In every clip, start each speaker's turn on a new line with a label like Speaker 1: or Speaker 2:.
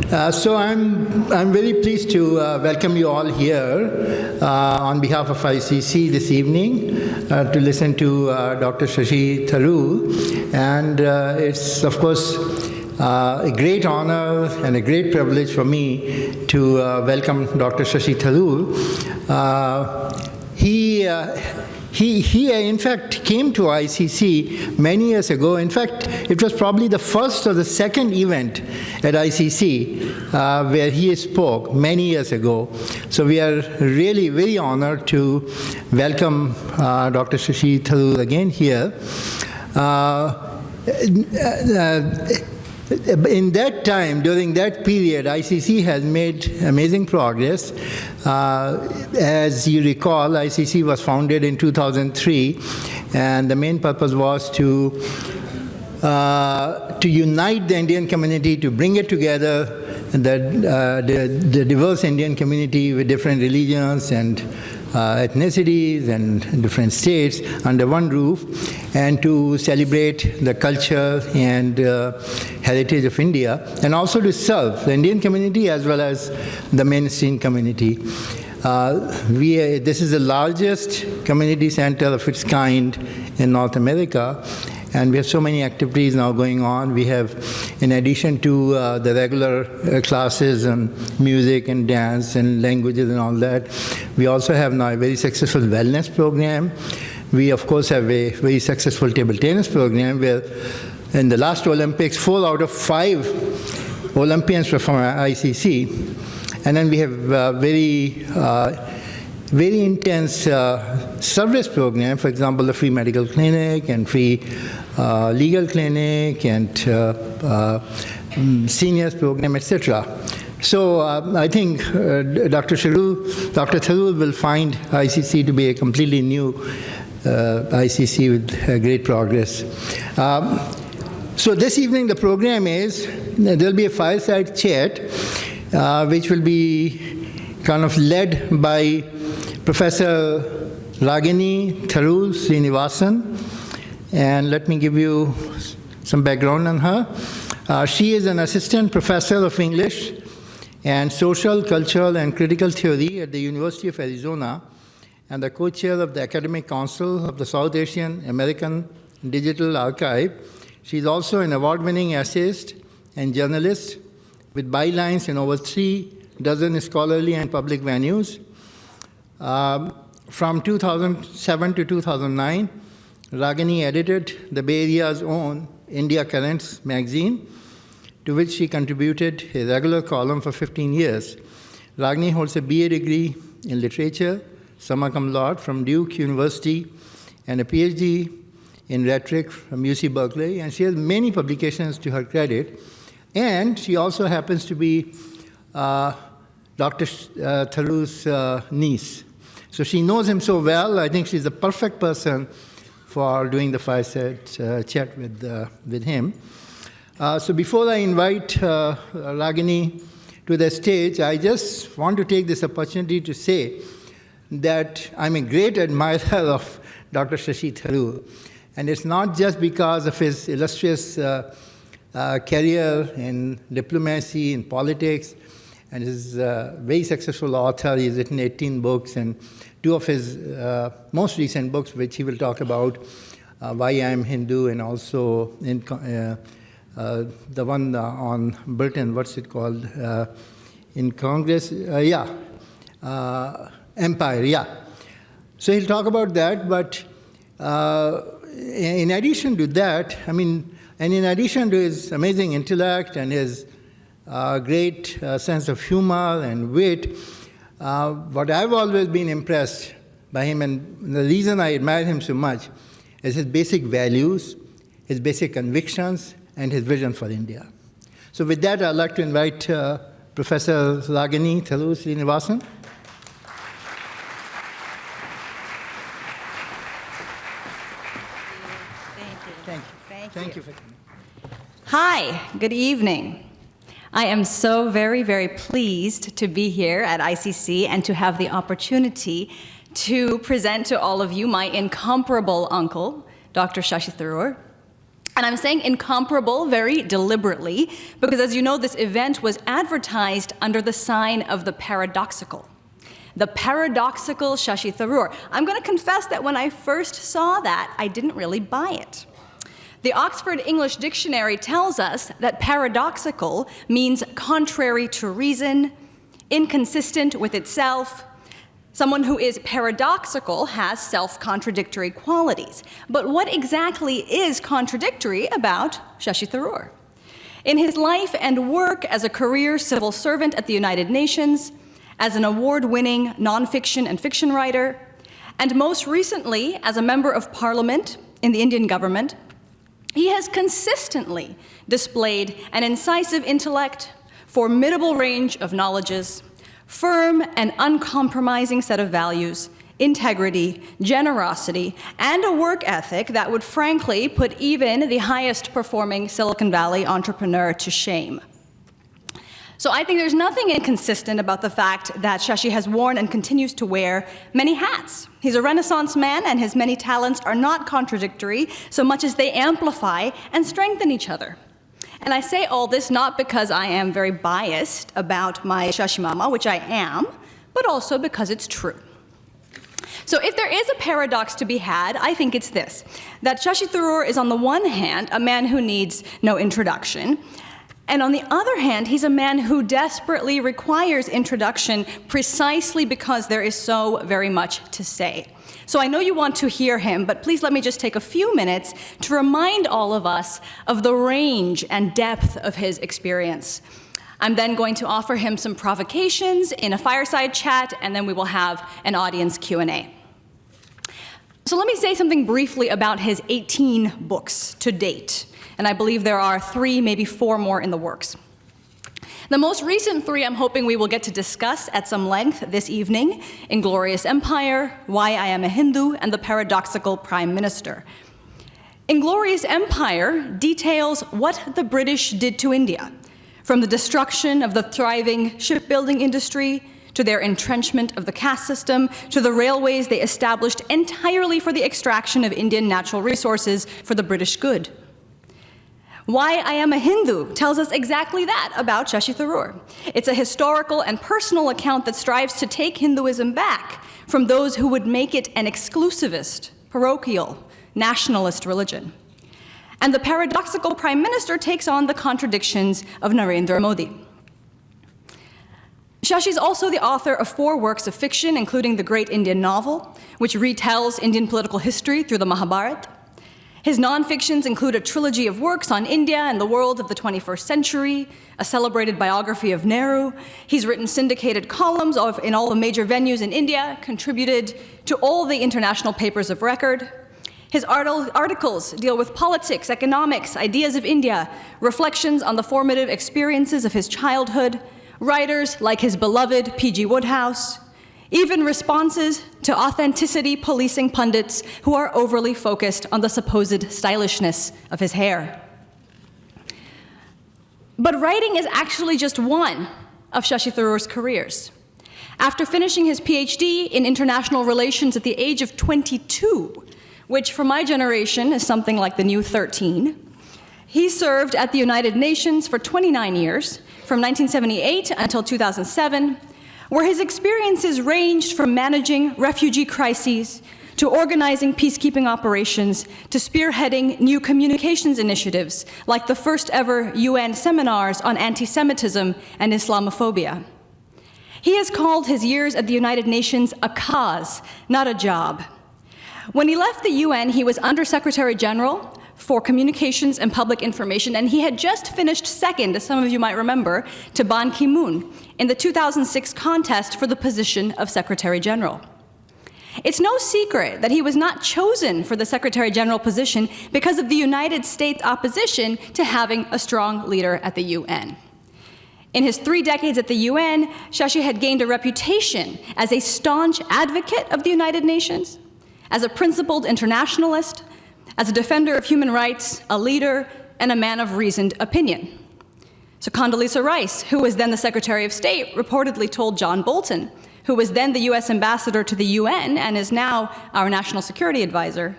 Speaker 1: So I'm very pleased to welcome you all here on behalf of ICC this evening to listen to Dr. Shashi Tharoor. And it's, of course, a great honor and a great privilege for me to welcome Dr. Shashi Tharoor. He, in fact, came to ICC many years ago. In fact, it was probably the first or the second event at ICC where he spoke many years ago. So we are really very honored to welcome Dr. Shashi Tharoor again here. In that time, during that period, ICC has made amazing progress. As you recall, ICC was founded in 2003, and the main purpose was to unite the Indian community, to bring it together, the diverse Indian community with different religions and ethnicities and different states under one roof, and to celebrate the culture and heritage of India, and also to serve the Indian community as well as the mainstream community. This is the largest community center of its kind in North America, and we have so many activities now going on. We have, in addition to the regular classes on music and dance and languages and all that, we also have now a very successful wellness program. We, of course, have a very successful table tennis program where in the last Olympics, 4 out of 5 Olympians were from ICC. And then we have very intense service program, for example, the free medical clinic and free legal clinic and seniors program, etc. So I think Dr. Tharoor will find ICC to be a completely new ICC with great progress. So this evening the program is, there'll be a fireside chat which will be kind of led by Professor Ragini Tharoor Srinivasan. And let me give you some background on her. She is an assistant professor of English and social, cultural, and critical theory at the University of Arizona, and the co-chair of the Academic Council of the South Asian American Digital Archive. She is also an award-winning essayist and journalist with bylines in over 36 scholarly and public venues. From 2007 to 2009, Ragini edited the Bay Area's own India Currents magazine, to which she contributed a regular column for 15 years. Ragini holds a BA degree in literature, summa cum laude from Duke University, and a PhD in rhetoric from UC Berkeley, and she has many publications to her credit. And she also happens to be Dr. Tharoor's niece. So she knows him so well. I think she's the perfect person for doing the fireside chat with him. So before I invite Ragini to the stage, I just want to take this opportunity to say that I'm a great admirer of Dr. Shashi Tharoor. And it's not just because of his illustrious career in diplomacy, in politics, and he's a very successful author. He's written 18 books, and 2 of his most recent books, which he will talk about, Why I Am Hindu, and also in, the one on Britain, what's it called? In Congress, Empire, yeah. So he'll talk about that, but in addition to that, and in addition to his amazing intellect and his great sense of humor and wit, what I've always been impressed by him, and the reason I admire him so much, is his basic values, his basic convictions, and his vision for India. So with that, I'd like to invite Professor Ragini Tharoor Srinivasan. Thank you for coming.
Speaker 2: Hi, good evening. I am so very, very pleased to be here at ICC and to have the opportunity to present to all of you my incomparable uncle, Dr. Shashi Tharoor. And I'm saying incomparable very deliberately, because as you know, this event was advertised under the sign of the Paradoxical. The Paradoxical Shashi Tharoor. I'm going to confess that when I first saw that, I didn't really buy it. The Oxford English Dictionary tells us that paradoxical means contrary to reason, inconsistent with itself. Someone who is paradoxical has self-contradictory qualities. But what exactly is contradictory about Shashi Tharoor? In his life and work as a career civil servant at the United Nations, as an award-winning nonfiction and fiction writer, and most recently as a member of parliament in the Indian government, he has consistently displayed an incisive intellect, formidable range of knowledges, firm and uncompromising set of values, integrity, generosity, and a work ethic that would frankly put even the highest performing Silicon Valley entrepreneur to shame. So I think there's nothing inconsistent about the fact that Shashi has worn and continues to wear many hats. He's a Renaissance man, and his many talents are not contradictory so much as they amplify and strengthen each other. And I say all this not because I am very biased about my Shashi Mama, which I am, but also because it's true. So if there is a paradox to be had, I think it's this, that Shashi Tharoor is on the one hand a man who needs no introduction, and on the other hand, he's a man who desperately requires introduction precisely because there is so very much to say. So I know you want to hear him, but please let me just take a few minutes to remind all of us of the range and depth of his experience. I'm then going to offer him some provocations in a fireside chat, and then we will have an audience Q&A. So let me say something briefly about his 18 books to date. And I believe there are 3, maybe 4 more in the works. The most recent 3 I'm hoping we will get to discuss at some length this evening: Inglorious Empire, Why I Am a Hindu, and The Paradoxical Prime Minister. Inglorious Empire details what the British did to India, from the destruction of the thriving shipbuilding industry, to their entrenchment of the caste system, to the railways they established entirely for the extraction of Indian natural resources for the British good. Why I Am a Hindu tells us exactly that about Shashi Tharoor. It's a historical and personal account that strives to take Hinduism back from those who would make it an exclusivist, parochial, nationalist religion. And the Paradoxical Prime Minister takes on the contradictions of Narendra Modi. Shashi is also the author of 4 works of fiction, including the great Indian novel, which retells Indian political history through the Mahabharata. His nonfictions include a trilogy of works on India and the world of the 21st century, a celebrated biography of Nehru. He's written syndicated columns in all the major venues in India, contributed to all the international papers of record. His articles deal with politics, economics, ideas of India, reflections on the formative experiences of his childhood, writers like his beloved P.G. Wodehouse, even responses to authenticity policing pundits who are overly focused on the supposed stylishness of his hair. But writing is actually just one of Shashi Tharoor's careers. After finishing his PhD in international relations at the age of 22, which for my generation is something like the new 13, he served at the United Nations for 29 years, from 1978 until 2007, where his experiences ranged from managing refugee crises, to organizing peacekeeping operations, to spearheading new communications initiatives, like the first ever UN seminars on anti-Semitism and Islamophobia. He has called his years at the United Nations a cause, not a job. When he left the UN, he was Under-Secretary General for Communications and Public Information, and he had just finished second, as some of you might remember, to Ban Ki-moon in the 2006 contest for the position of Secretary General. It's no secret that he was not chosen for the Secretary General position because of the United States opposition to having a strong leader at the UN. In his 3 decades at the UN, Shashi had gained a reputation as a staunch advocate of the United Nations, as a principled internationalist, as a defender of human rights, a leader, and a man of reasoned opinion. So Condoleezza Rice, who was then the Secretary of State, reportedly told John Bolton, who was then the US ambassador to the UN and is now our national security advisor,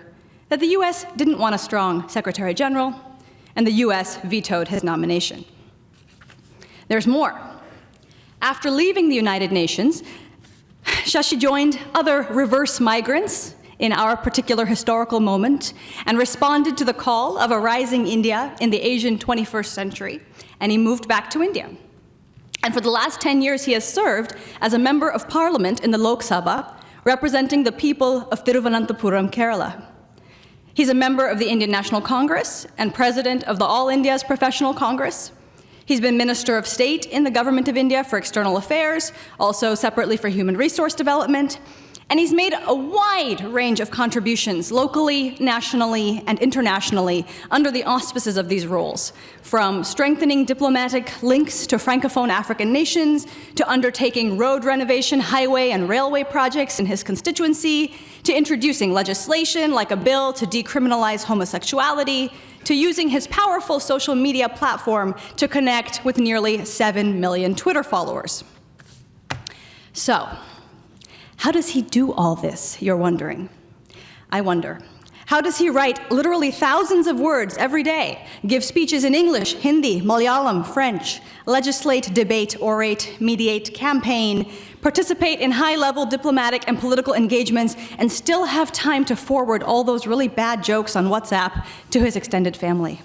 Speaker 2: that the US didn't want a strong Secretary General, and the US vetoed his nomination. There's more. After leaving the United Nations, Shashi joined other reverse migrants in our particular historical moment and responded to the call of a rising India in the Asian 21st century, and he moved back to India. And for the last 10 years, he has served as a member of parliament in the Lok Sabha, representing the people of Thiruvananthapuram, Kerala. He's a member of the Indian National Congress and president of the All India's Professional Congress. He's been Minister of State in the Government of India for External Affairs, also separately for Human Resource Development. And he's made a wide range of contributions locally, nationally, and internationally under the auspices of these roles, from strengthening diplomatic links to Francophone African nations, to undertaking road renovation, highway, and railway projects in his constituency, to introducing legislation like a bill to decriminalize homosexuality, to using his powerful social media platform to connect with nearly 7 million Twitter followers. So, how does he do all this, you're wondering? I wonder. How does he write literally thousands of words every day, give speeches in English, Hindi, Malayalam, French, legislate, debate, orate, mediate, campaign, participate in high-level diplomatic and political engagements, and still have time to forward all those really bad jokes on WhatsApp to his extended family?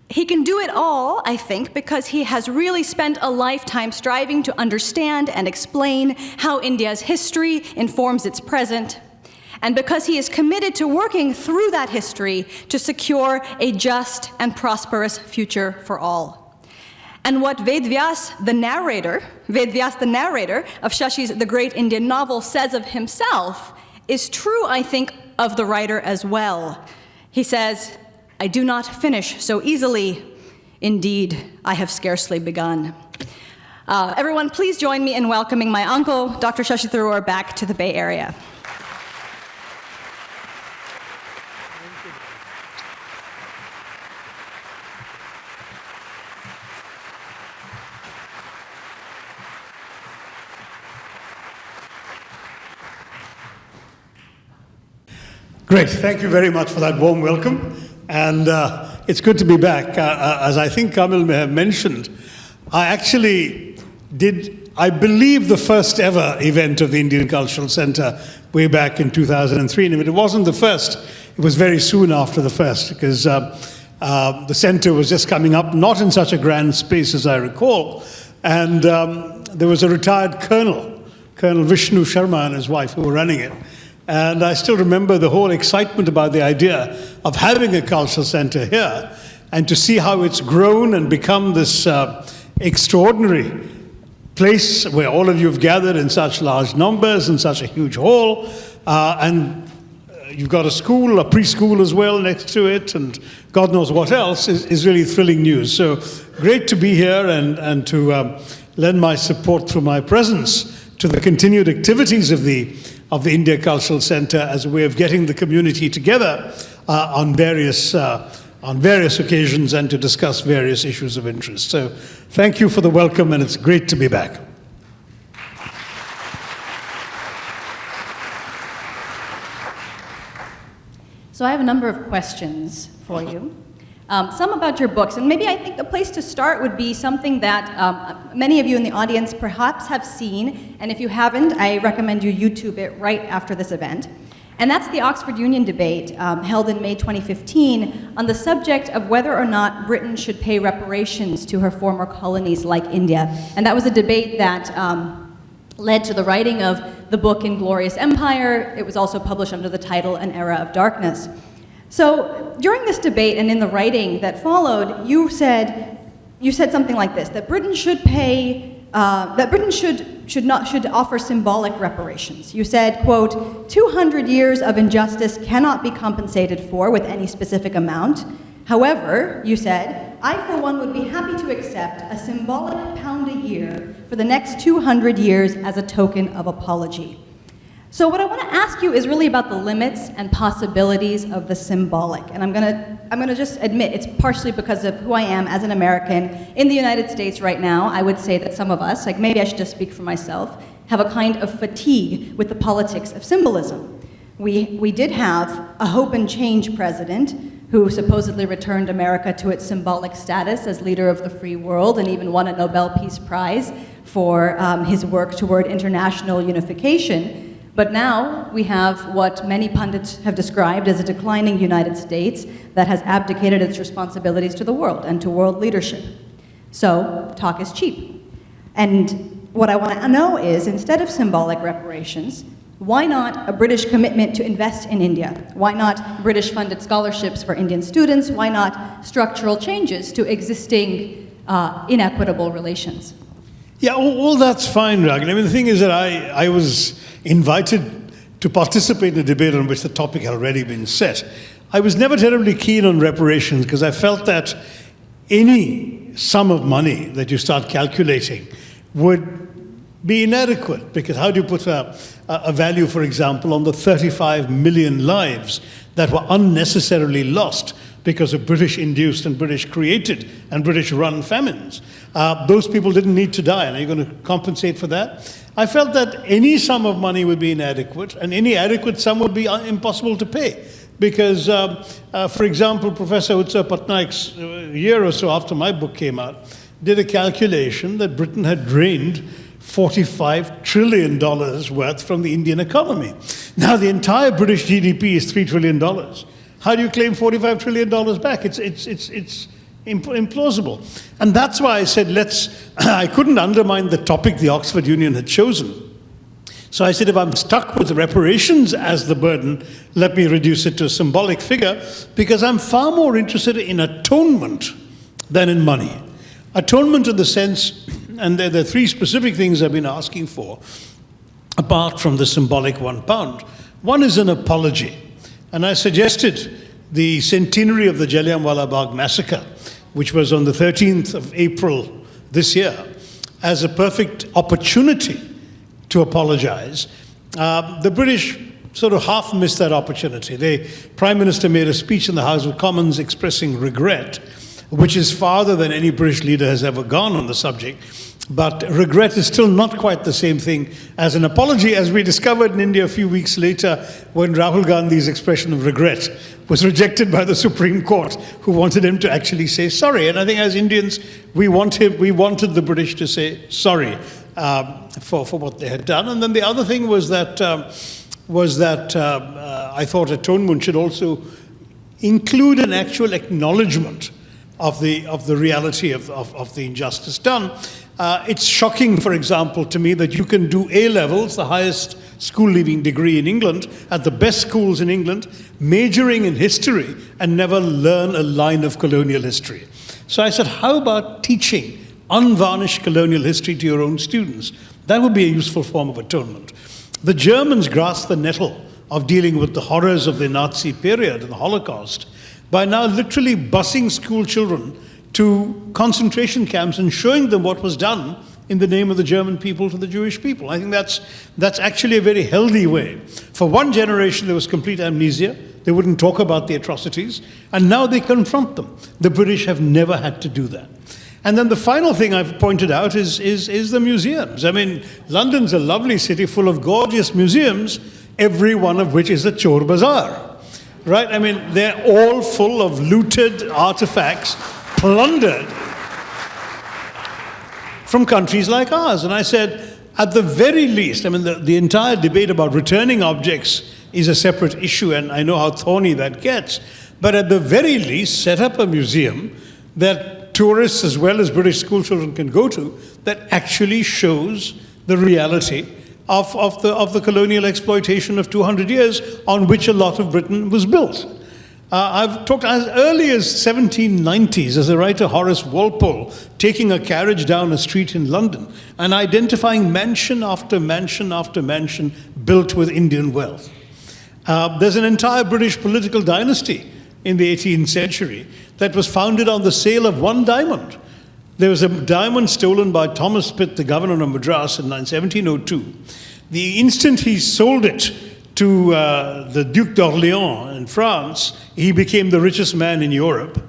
Speaker 2: He can do it all, I think, because he has really spent a lifetime striving to understand and explain how India's history informs its present, and because he is committed to working through that history to secure a just and prosperous future for all. And what Ved Vyas, the narrator of Shashi's The Great Indian Novel, says of himself is true, I think, of the writer as well. He says, "I do not finish so easily. Indeed, I have scarcely begun." Everyone, please join me in welcoming my uncle, Dr. Shashi Tharoor, back to the Bay Area.
Speaker 3: Great, thank you very much for that warm welcome. And it's good to be back. As I think Kamil may have mentioned, I actually did, I believe, the first ever event of the Indian Cultural Center way back in 2003. And if it wasn't the first, it was very soon after the first, because the center was just coming up, not in such a grand space as I recall. And there was a retired colonel, Colonel Vishnu Sharma, and his wife who were running it. And I still remember the whole excitement about the idea of having a cultural center here, and to see how it's grown and become this extraordinary place where all of you have gathered in such large numbers in such a huge hall, and you've got a school, a preschool as well next to it, and God knows what else, is really thrilling news. So great to be here and to lend my support through my presence to the continued activities of the India Cultural Center as a way of getting the community together on various occasions and to discuss various issues of interest. So thank you for the welcome, and it's great to be back.
Speaker 2: So I have a number of questions for you. Some about your books, and maybe I think the place to start would be something that many of you in the audience perhaps have seen, and if you haven't, I recommend you YouTube it right after this event. And that's the Oxford Union debate held in May 2015 on the subject of whether or not Britain should pay reparations to her former colonies like India. And that was a debate that led to the writing of the book Inglorious Empire. It was also published under the title An Era of Darkness. So during this debate and in the writing that followed, you said something like this: that Britain should pay, that Britain should offer symbolic reparations. You said, quote, 200 years of injustice cannot be compensated for with any specific amount. However, you said, I for one would be happy to accept a symbolic £1 a year for the next 200 years as a token of apology. So what I want to ask you is really about the limits and possibilities of the symbolic. And I'm gonna just admit it's partially because of who I am as an American in the United States right now. I would say that some of us, like maybe I should just speak for myself, have a kind of fatigue with the politics of symbolism. We did have a hope and change president who supposedly returned America to its symbolic status as leader of the free world and even won a Nobel Peace Prize for his work toward international unification. But now we have what many pundits have described as a declining United States that has abdicated its responsibilities to the world and to world leadership. So talk is cheap. And what I want to know is, instead of symbolic reparations, why not a British commitment to invest in India? Why not British-funded scholarships for Indian students? Why not structural changes to existing inequitable relations?
Speaker 3: Yeah, all that's fine, Ragini. I mean, the thing is that I was invited to participate in a debate on which the topic had already been set. I was never terribly keen on reparations because I felt that any sum of money that you start calculating would be inadequate, because how do you put a value, for example, on the 35 million lives that were unnecessarily lost because of British-induced and British-created and British-run famines? Those people didn't need to die, and are you going to compensate for that? I felt that any sum of money would be inadequate, and any adequate sum would be impossible to pay. Because, for example, Professor Utsa Patnaik's a year or so after my book came out, did a calculation that Britain had drained $45 trillion worth from the Indian economy. Now, the entire British GDP is $3 trillion. How do you claim $45 trillion back? It's implausible. And that's why I said, I couldn't undermine the topic the Oxford Union had chosen. So I said, if I'm stuck with reparations as the burden, let me reduce it to a symbolic figure, because I'm far more interested in atonement than in money. Atonement in the sense, and there are three specific things I've been asking for, apart from the symbolic £1. One is an apology. And I suggested the centenary of the Jallianwala Bagh massacre, which was on the 13th of April this year, as a perfect opportunity to apologize. The British sort of half missed that opportunity. The Prime Minister made a speech in the House of Commons expressing regret, which is farther than any British leader has ever gone on the subject. But regret is still not quite the same thing as an apology, as we discovered in India a few weeks later when Rahul Gandhi's expression of regret was rejected by the Supreme Court, who wanted him to actually say sorry. And I think as Indians, we wanted the British to say sorry for what they had done. And then the other thing was that I thought atonement should also include an actual acknowledgement of the reality of the injustice done. It's shocking, for example, to me that you can do A-levels, the highest school-leaving degree in England, at the best schools in England, majoring in history, and never learn a line of colonial history. So I said, how about teaching unvarnished colonial history to your own students? That would be a useful form of atonement. The Germans grasped the nettle of dealing with the horrors of the Nazi period and the Holocaust by now literally busing school children to concentration camps and showing them what was done in the name of the German people to the Jewish people. I think that's actually a very healthy way. For one generation, there was complete amnesia. They wouldn't talk about the atrocities, and now they confront them. The British have never had to do that. And then the final thing I've pointed out is the museums. I mean, London's a lovely city full of gorgeous museums, every one of which is a chor bazaar, right? I mean, they're all full of looted artifacts, plundered from countries like ours. And I said, at the very least, I mean, the entire debate about returning objects is a separate issue, and I know how thorny that gets. But at the very least, set up a museum that tourists as well as British school children can go to that actually shows the reality of the colonial exploitation of 200 years on which a lot of Britain was built. I've talked as early as 1790s as the writer Horace Walpole taking a carriage down a street in London and identifying mansion after mansion after mansion built with Indian wealth. There's an entire British political dynasty in the 18th century that was founded on the sale of one diamond. There was a diamond stolen by Thomas Pitt, the governor of Madras, in 1702. The instant he sold it to the Duc d'Orléans in France, he became the richest man in Europe.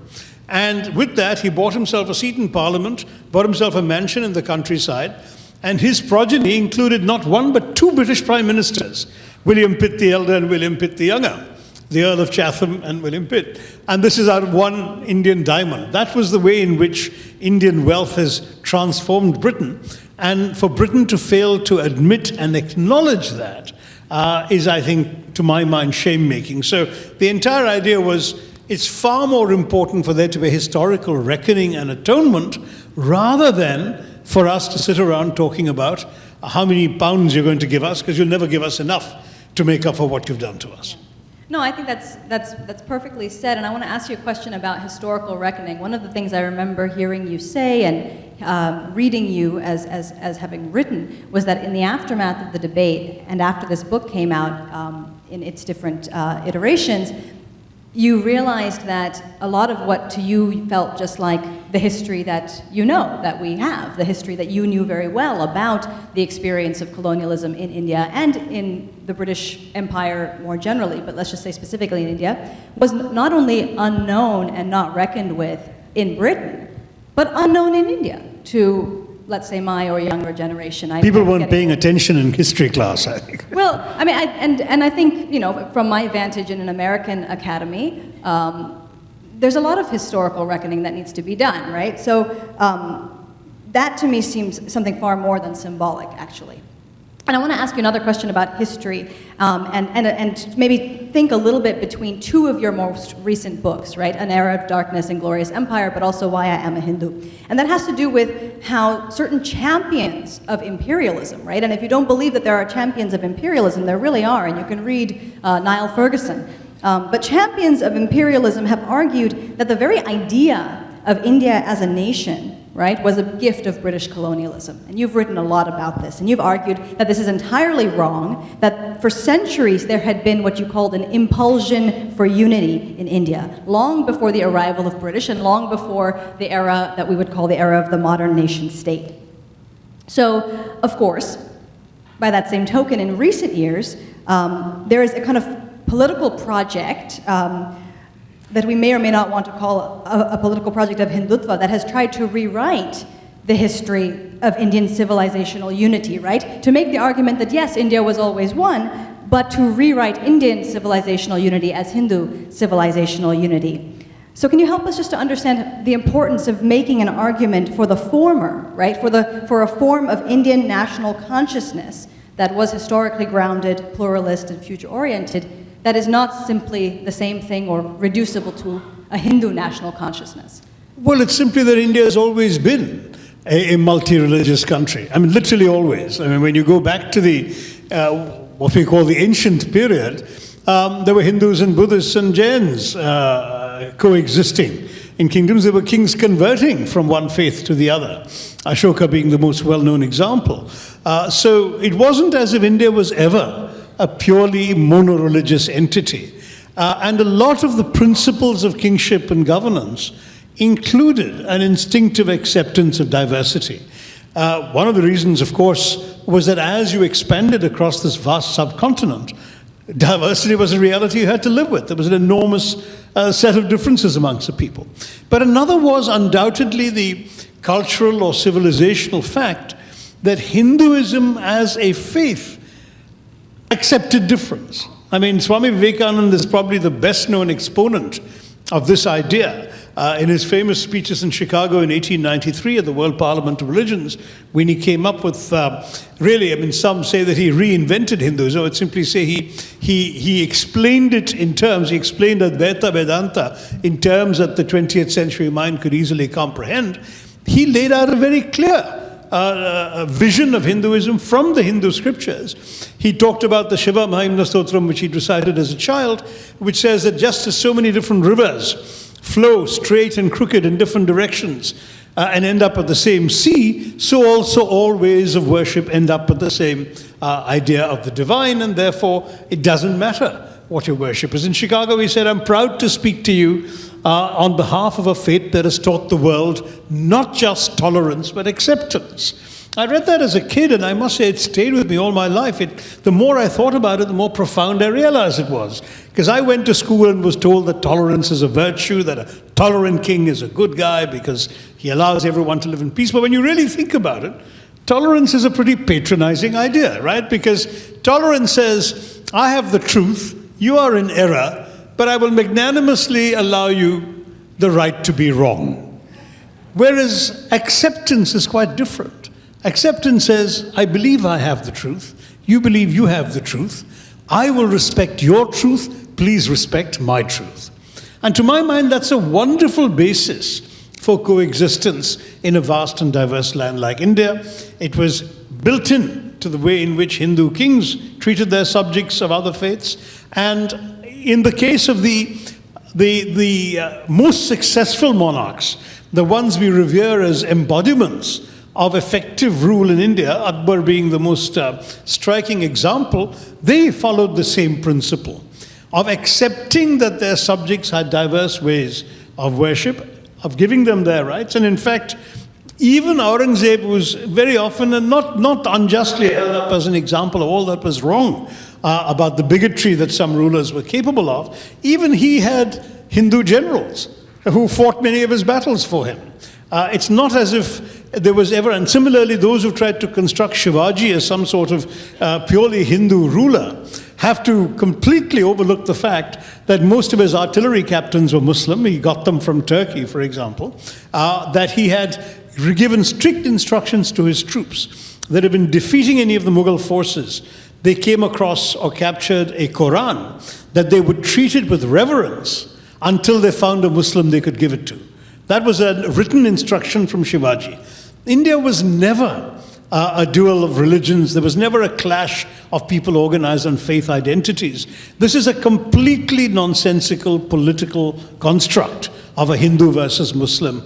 Speaker 3: And with that, he bought himself a seat in Parliament, bought himself a mansion in the countryside, and his progeny included not one but two British prime ministers, William Pitt the Elder and William Pitt the Younger. the Earl of Chatham and William Pitt. And this is out of one Indian diamond. That was the way in which Indian wealth has transformed Britain. And for Britain to fail to admit and acknowledge that is, I think, to my mind, shame-making. So the entire idea was it's far more important for there to be a historical reckoning and atonement rather than for us to sit around talking about how many pounds you're going to give us, because you'll never give us enough to make up for what you've done to us.
Speaker 2: No, I think that's perfectly said, and I want to ask you a question about historical reckoning. One of the things I remember hearing you say and reading you as having written was that in the aftermath of the debate and after this book came out in its different iterations, you realized that a lot of what to you felt just like the history that you know, that we have, the history that you knew very well about the experience of colonialism in India and in the British Empire more generally, but let's just say specifically in India, was not only unknown and not reckoned with in Britain, but unknown in India to, let's say, my or younger generation.
Speaker 3: People weren't paying attention in history class, I think.
Speaker 2: Well, I mean, and I think, you know, from my vantage in an American academy, there's a lot of historical reckoning that needs to be done, right? So that to me seems something far more than symbolic, actually. And I want to ask you another question about history, and maybe think a little bit between two of your most recent books, right? An Era of Darkness and Glorious Empire, but also Why I Am a Hindu. And that has to do with how certain champions of imperialism, right? And if you don't believe that there are champions of imperialism, there really are, and you can read Niall Ferguson. But champions of imperialism have argued that the very idea of India as a nation, right, was a gift of British colonialism. And you've written a lot about this, and you've argued that this is entirely wrong, that for centuries there had been what you called an impulsion for unity in India, long before the arrival of British and long before the era that we would call the era of the modern nation state. So, of course, by that same token, in recent years, there is a kind of political project that we may or may not want to call a political project of Hindutva that has tried to rewrite the history of Indian civilizational unity, right? To make the argument that yes, India was always one, but to rewrite Indian civilizational unity as Hindu civilizational unity. So can you help us just to understand the importance of making an argument for the former, right? For a form of Indian national consciousness that was historically grounded, pluralist, and future-oriented, that is not simply the same thing or reducible to a Hindu national consciousness?
Speaker 3: Well, it's simply that India has always been a multi-religious country. I mean, literally always. I mean, when you go back to the, what we call the ancient period, there were Hindus and Buddhists and Jains coexisting in kingdoms. There were kings converting from one faith to the other, Ashoka being the most well-known example. So it wasn't as if India was ever a purely mono-religious entity. And a lot of the principles of kingship and governance included an instinctive acceptance of diversity. One of the reasons, of course, was that as you expanded across this vast subcontinent, diversity was a reality you had to live with. There was an enormous set of differences amongst the people. But another was undoubtedly the cultural or civilizational fact that Hinduism as a faith accepted difference. I mean, Swami Vivekananda is probably the best known exponent of this idea. In his famous speeches in Chicago in 1893 at the World Parliament of Religions, when he came up with, really, I mean, some say that he reinvented Hinduism. I would simply say he explained it in terms, he explained Advaita Vedanta in terms that the 20th century mind could easily comprehend. He laid out a very clear a vision of Hinduism from the Hindu scriptures. He talked about the Shiva Mahimna Stotram, which he recited as a child, which says that just as so many different rivers flow straight and crooked in different directions and end up at the same sea, so also all ways of worship end up at the same idea of the divine, and therefore it doesn't matter what your worship is. In Chicago, he said, I'm proud to speak to you on behalf of a faith that has taught the world not just tolerance, but acceptance. I read that as a kid, and I must say it stayed with me all my life. The more I thought about it, the more profound I realized it was. Because I went to school and was told that tolerance is a virtue, that a tolerant king is a good guy because he allows everyone to live in peace. But when you really think about it, tolerance is a pretty patronizing idea, right? Because tolerance says, I have the truth, you are in error, but I will magnanimously allow you the right to be wrong. Whereas acceptance is quite different. Acceptance says, I believe I have the truth, you believe you have the truth, I will respect your truth, please respect my truth. And to my mind, that's a wonderful basis for coexistence in a vast and diverse land like India. It was built in to the way in which Hindu kings treated their subjects of other faiths. And in the case of the most successful monarchs, the ones we revere as embodiments of effective rule in India, Akbar being the most striking example, they followed the same principle of accepting that their subjects had diverse ways of worship, of giving them their rights. And in fact, even Aurangzeb was very often, and not unjustly, held up as an example of all that was wrong about the bigotry that some rulers were capable of. Even he had Hindu generals who fought many of his battles for him. It's not as if there was ever, and similarly those who tried to construct Shivaji as some sort of purely Hindu ruler have to completely overlook the fact that most of his artillery captains were Muslim. He got them from Turkey, for example, that he had given strict instructions to his troops that had been defeating any of the Mughal forces. They came across or captured a Quran, that they would treat it with reverence until they found a Muslim they could give it to. That was a written instruction from Shivaji. India was never a duel of religions. There was never a clash of people organized on faith identities. This is a completely nonsensical political construct of a Hindu versus Muslim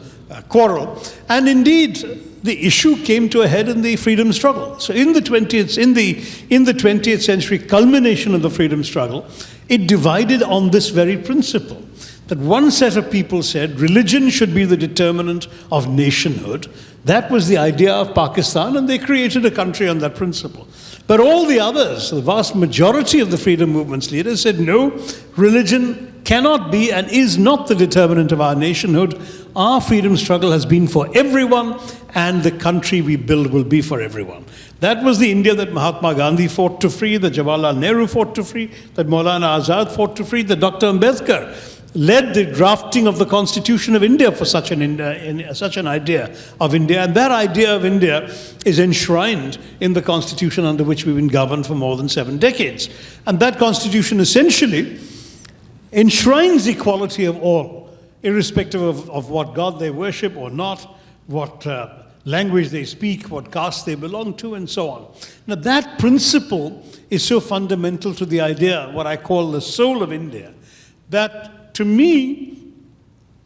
Speaker 3: quarrel. And indeed, the issue came to a head in the freedom struggle. So in the 20th century culmination of the freedom struggle, it divided on this very principle. That one set of people said religion should be the determinant of nationhood. That was the idea of Pakistan, and they created a country on that principle. But all the others, the vast majority of the freedom movement's leaders said, no, religion cannot be and is not the determinant of our nationhood. Our freedom struggle has been for everyone, and the country we build will be for everyone. That was the India that Mahatma Gandhi fought to free, that Jawaharlal Nehru fought to free, that Maulana Azad fought to free, that Dr. Ambedkar led the drafting of the Constitution of India for such an idea of India. And that idea of India is enshrined in the Constitution under which we've been governed for more than 7 decades. And that Constitution essentially enshrines equality of all, irrespective of what God they worship or not, what language they speak, what caste they belong to, and so on. Now that principle is so fundamental to the idea, what I call the soul of India, that to me,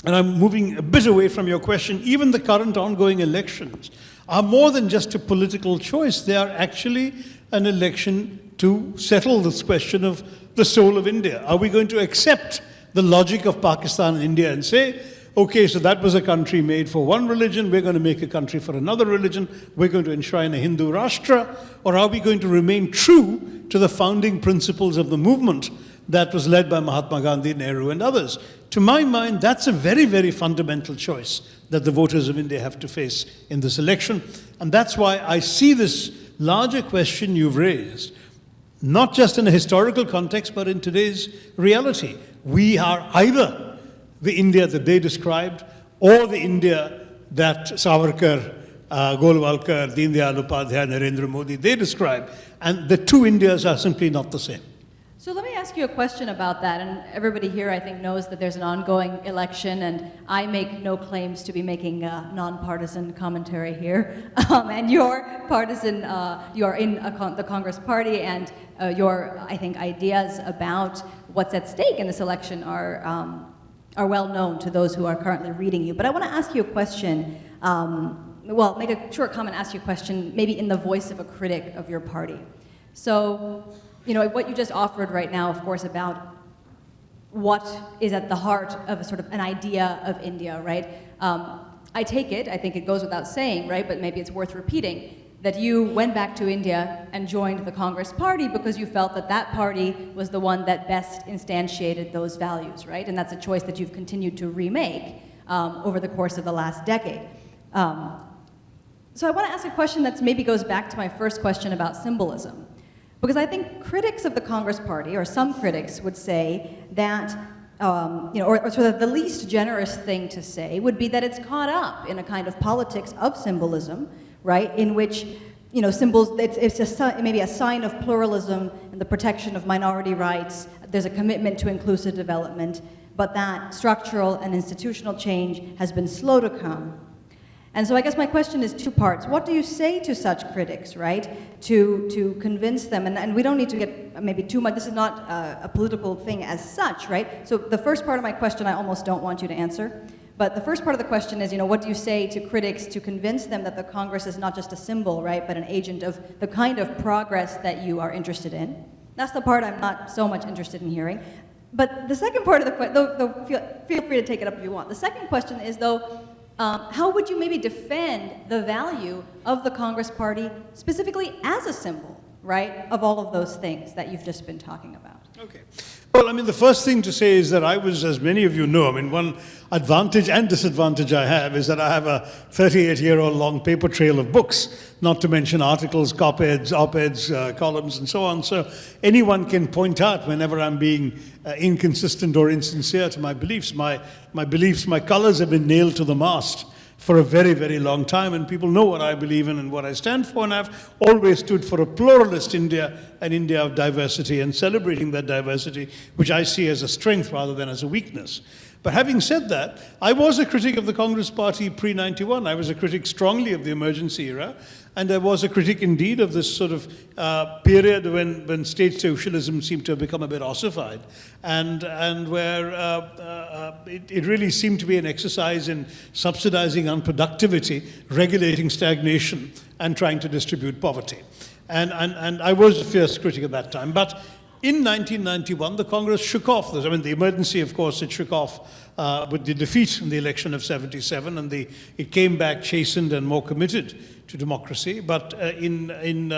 Speaker 3: and I'm moving a bit away from your question, even the current ongoing elections are more than just a political choice. They are actually an election to settle this question of the soul of India. Are we going to accept the logic of Pakistan and India and say, okay, so that was a country made for one religion, we're going to make a country for another religion, we're going to enshrine a Hindu Rashtra, or are we going to remain true to the founding principles of the movement that was led by Mahatma Gandhi, Nehru, and others? To my mind, that's a very, very fundamental choice that the voters of India have to face in this election. And that's why I see this larger question you've raised, not just in a historical context, but in today's reality. We are either the India that they described, or the India that Savarkar, Golwalkar, Deen Dayal Upadhyay, Narendra Modi, they describe. And the two Indias are simply not the same.
Speaker 2: So let me ask you a question about that, and everybody here I think knows that there's an ongoing election, and I make no claims to be making nonpartisan commentary here, and you're partisan, you're in the Congress Party, and your, I think, ideas about what's at stake in this election are well known to those who are currently reading you. But I want to ask you a question, well, make a short comment, ask you a question, maybe in the voice of a critic of your party. So, you know, what you just offered right now, of course, about what is at the heart of a sort of an idea of India, right? I take it, I think it goes without saying, right, but maybe it's worth repeating, that you went back to India and joined the Congress Party because you felt that that party was the one that best instantiated those values, right? And that's a choice that you've continued to remake over the course of the last decade. So I want to ask a question that maybe goes back to my first question about symbolism. Because I think critics of the Congress Party, or some critics, would say that or sort of the least generous thing to say would be that it's caught up in a kind of politics of symbolism, right, in which symbols, maybe a sign of pluralism and the protection of minority rights. There's a commitment to inclusive development, but that structural and institutional change has been slow to come. And so I guess my question is two parts. What do you say to such critics, right, to convince them? And we don't need to get maybe too much, this is not a political thing as such, right? So the first part of my question I almost don't want you to answer. But the first part of the question is, what do you say to critics to convince them that the Congress is not just a symbol, right, but an agent of the kind of progress that you are interested in? That's the part I'm not so much interested in hearing. But the second part of the question, though feel free to take it up if you want. The second question is, though, how would you maybe defend the value of the Congress Party specifically as a symbol, right, of all of those things that you've just been talking about?
Speaker 3: Okay. Well, the first thing to say is that I was, as many of you know, one advantage and disadvantage I have is that I have a 38-year-old long paper trail of books, not to mention articles, op-eds, columns, and so on. So anyone can point out whenever I'm being inconsistent or insincere to my beliefs. My colors have been nailed to the mast for a very, very long time, and people know what I believe in and what I stand for, and I've always stood for a pluralist India, an India of diversity, and celebrating that diversity, which I see as a strength rather than as a weakness. But having said that, I was a critic of the Congress Party pre-91. I was a critic strongly of the emergency era, and I was a critic indeed of this sort of period when state socialism seemed to have become a bit ossified, and where it really seemed to be an exercise in subsidizing unproductivity, regulating stagnation, and trying to distribute poverty. And I was a fierce critic at that time. But in 1991, the Congress shook off this. The emergency, of course, it shook off with the defeat in the election of 77, and it came back chastened and more committed to democracy. But in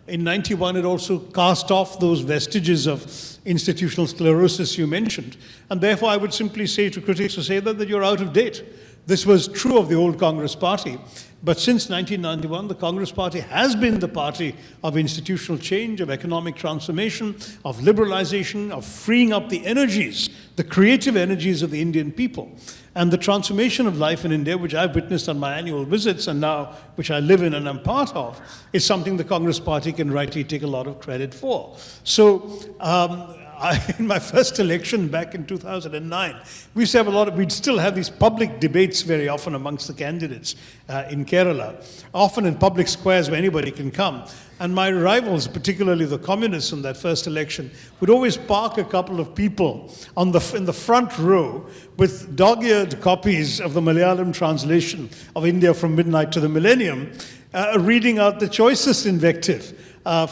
Speaker 3: 91, it also cast off those vestiges of institutional sclerosis you mentioned. And therefore, I would simply say to critics who say that you're out of date. This was true of the old Congress Party. But since 1991, the Congress Party has been the party of institutional change, of economic transformation, of liberalization, of freeing up the energies, the creative energies of the Indian people. And the transformation of life in India, which I've witnessed on my annual visits and now which I live in and am part of, is something the Congress Party can rightly take a lot of credit for. So, in my first election back in 2009, we'd still have these public debates very often amongst the candidates in Kerala, often in public squares where anybody can come. And my rivals, particularly the communists in that first election, would always park a couple of people in the front row with dog-eared copies of the Malayalam translation of India from Midnight to the Millennium, reading out the choicest invective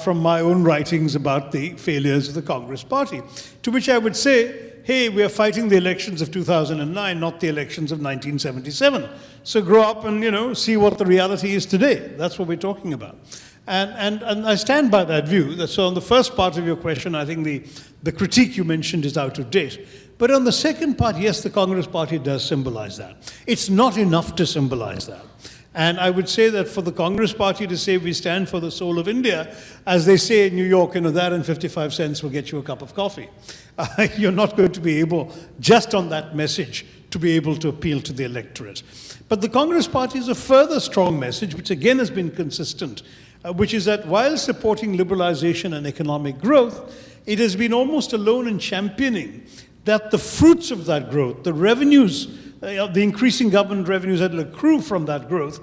Speaker 3: from my own writings about the failures of the Congress Party. To which I would say, hey, we are fighting the elections of 2009, not the elections of 1977. So grow up and, see what the reality is today. That's what we're talking about. And I stand by that view. So on the first part of your question, I think the critique you mentioned is out of date. But on the second part, yes, the Congress Party does symbolize that. It's not enough to symbolize that. And I would say that for the Congress Party to say we stand for the soul of India, as they say in New York, that and 55 cents will get you a cup of coffee. You're not going to be able, just on that message, to be able to appeal to the electorate. But the Congress Party is a further strong message, which again has been consistent, which is that while supporting liberalization and economic growth, it has been almost alone in championing that the fruits of that growth, the revenues, the increasing government revenues that will accrue from that growth,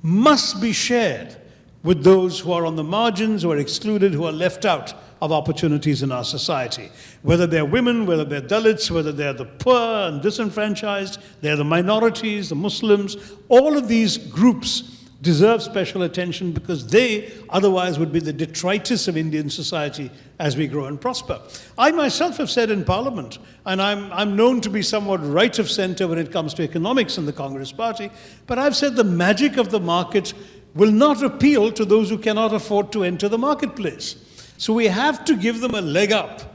Speaker 3: must be shared with those who are on the margins, who are excluded, who are left out of opportunities in our society. Whether they're women, whether they're Dalits, whether they're the poor and disenfranchised, they're the minorities, the Muslims, all of these groups deserve special attention because they otherwise would be the detritus of Indian society as we grow and prosper. I myself have said in Parliament, and I'm known to be somewhat right of center when it comes to economics in the Congress Party, but I've said the magic of the market will not appeal to those who cannot afford to enter the marketplace. So we have to give them a leg up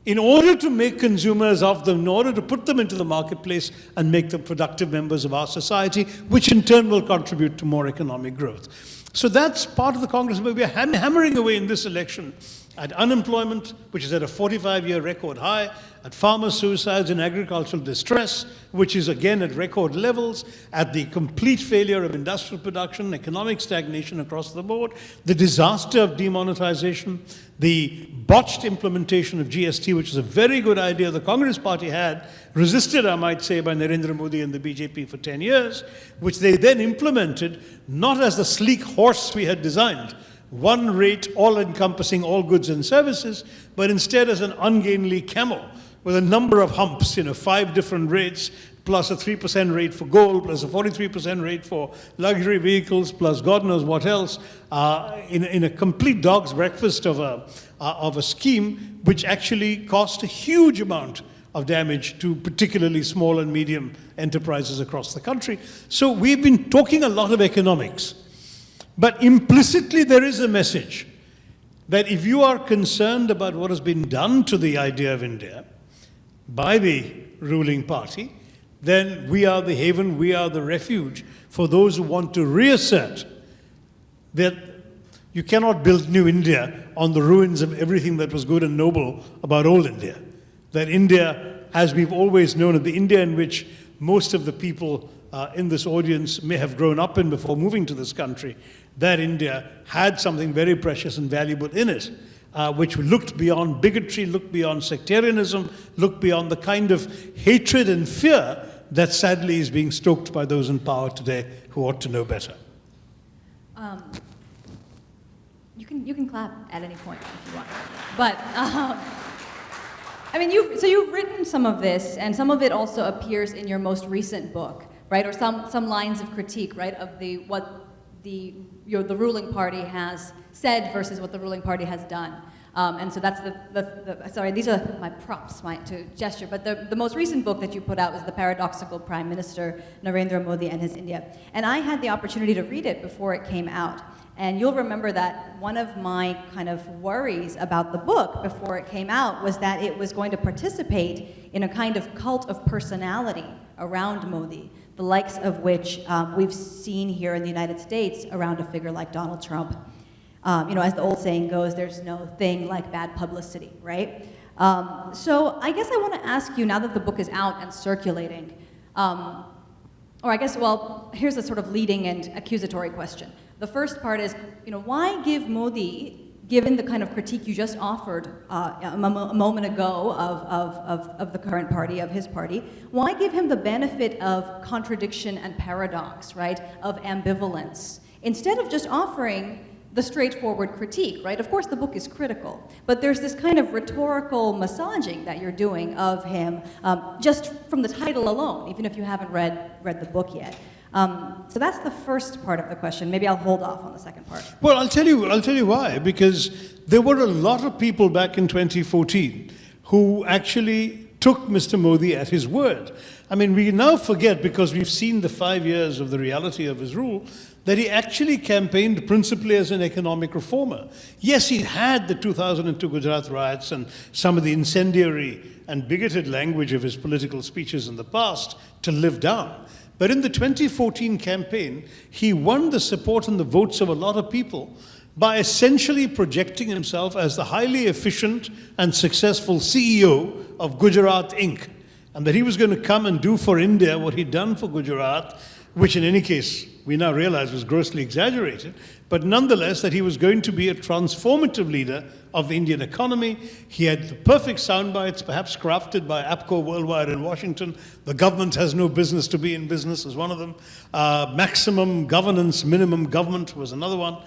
Speaker 3: in order to make consumers of them, in order to put them into the marketplace and make them productive members of our society, which in turn will contribute to more economic growth. So that's part of the Congress. We're hammering away in this election at unemployment, which is at a 45-year record high, at farmer suicides and agricultural distress, which is again at record levels, at the complete failure of industrial production, economic stagnation across the board, the disaster of demonetization, the botched implementation of GST, which is a very good idea the Congress Party had, resisted, I might say, by Narendra Modi and the BJP for 10 years, which they then implemented not as the sleek horse we had designed, one rate, all-encompassing all goods and services, but instead as an ungainly camel with a number of humps, 5 different rates, plus a 3% rate for gold, plus a 43% rate for luxury vehicles, plus God knows what else, in a complete dog's breakfast of a scheme which actually cost a huge amount of damage to particularly small and medium enterprises across the country. So we've been talking a lot of economics. But implicitly, there is a message that if you are concerned about what has been done to the idea of India by the ruling party, then we are the haven, we are the refuge for those who want to reassert that you cannot build new India on the ruins of everything that was good and noble about old India. That India, as we've always known it, the India in which most of the people in this audience may have grown up in before moving to this country, that India had something very precious and valuable in it, which looked beyond bigotry, looked beyond sectarianism, looked beyond the kind of hatred and fear that sadly is being stoked by those in power today who ought to know better.
Speaker 2: You can clap at any point if you want, but I mean, you've written some of this, and some of it also appears in your most recent book, right? Or some lines of critique, right, of what the ruling party has said versus what the ruling party has done. And so that's sorry, these are my props to gesture, but the most recent book that you put out was The Paradoxical Prime Minister, Narendra Modi and His India. And I had the opportunity to read it before it came out. And you'll remember that one of my kind of worries about the book before it came out was that it was going to participate in a kind of cult of personality around Modi, the likes of which we've seen here in the United States around a figure like Donald Trump. As the old saying goes, there's no thing like bad publicity, right? So I guess I want to ask you, now that the book is out and circulating, here's a sort of leading and accusatory question. The first part is, why give Modi, given the kind of critique you just offered a moment ago of the current party, of his party, why give him the benefit of contradiction and paradox, right, of ambivalence, instead of just offering the straightforward critique, right? Of course, the book is critical, but there's this kind of rhetorical massaging that you're doing of him just from the title alone, even if you haven't read the book yet. So that's the first part of the question. Maybe I'll hold off on the second part.
Speaker 3: Well, I'll tell you why. Because there were a lot of people back in 2014 who actually took Mr. Modi at his word. I mean, we now forget, because we've seen the 5 years of the reality of his rule, that he actually campaigned principally as an economic reformer. Yes, he had the 2002 Gujarat riots and some of the incendiary and bigoted language of his political speeches in the past to live down. But in the 2014 campaign, he won the support and the votes of a lot of people by essentially projecting himself as the highly efficient and successful CEO of Gujarat Inc. And that he was going to come and do for India what he'd done for Gujarat, which in any case we now realize was grossly exaggerated, but nonetheless that he was going to be a transformative leader of the Indian economy. He had the perfect sound bites, perhaps crafted by APCO Worldwide in Washington. The government has no business to be in business is one of them. Maximum governance, minimum government was another one.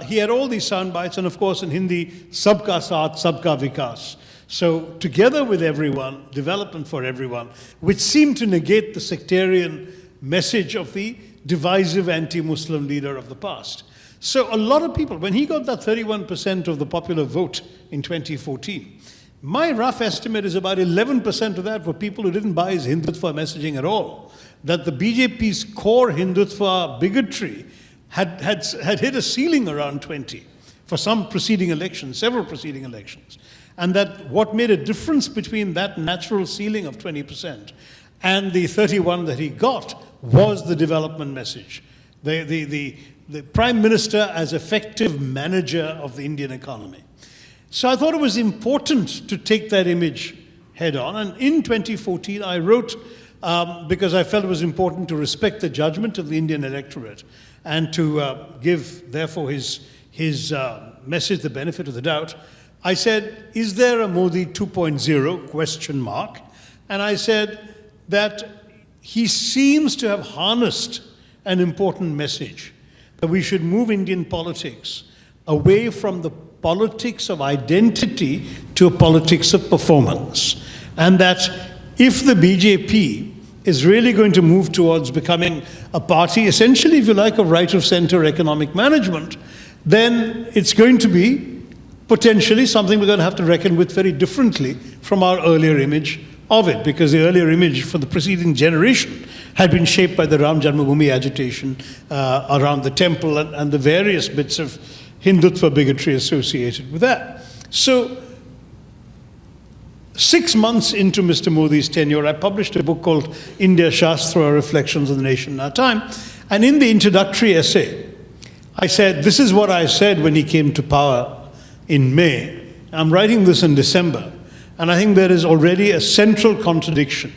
Speaker 3: He had all these sound bites, and of course in Hindi, sabka saath, sabka vikas. So together with everyone, development for everyone, which seemed to negate the sectarian message of the divisive anti-Muslim leader of the past. So a lot of people, when he got that 31% of the popular vote in 2014, my rough estimate is about 11% of that were people who didn't buy his Hindutva messaging at all. That the BJP's core Hindutva bigotry had hit a ceiling around 20 for some preceding elections, several preceding elections. And that what made a difference between that natural ceiling of 20% and the 31 that he got was the development message. The Prime Minister as effective manager of the Indian economy. So I thought it was important to take that image head on. And in 2014, I wrote, because I felt it was important to respect the judgment of the Indian electorate and to give, therefore, his message the benefit of the doubt, I said, is there a Modi 2.0, question mark? And I said that he seems to have harnessed an important message, that we should move Indian politics away from the politics of identity to a politics of performance. And that if the BJP is really going to move towards becoming a party, essentially, if you like, of right-of-center economic management, then it's going to be potentially something we're going to have to reckon with very differently from our earlier image of it, because the earlier image for the preceding generation had been shaped by the Ram Janmabhoomi agitation around the temple and the various bits of Hindutva bigotry associated with that. So 6 months into Mr. Modi's tenure, I published a book called India Shastra, Reflections on the Nation in Our Time. And in the introductory essay, I said, this is what I said when he came to power in May. I'm writing this in December. And I think there is already a central contradiction,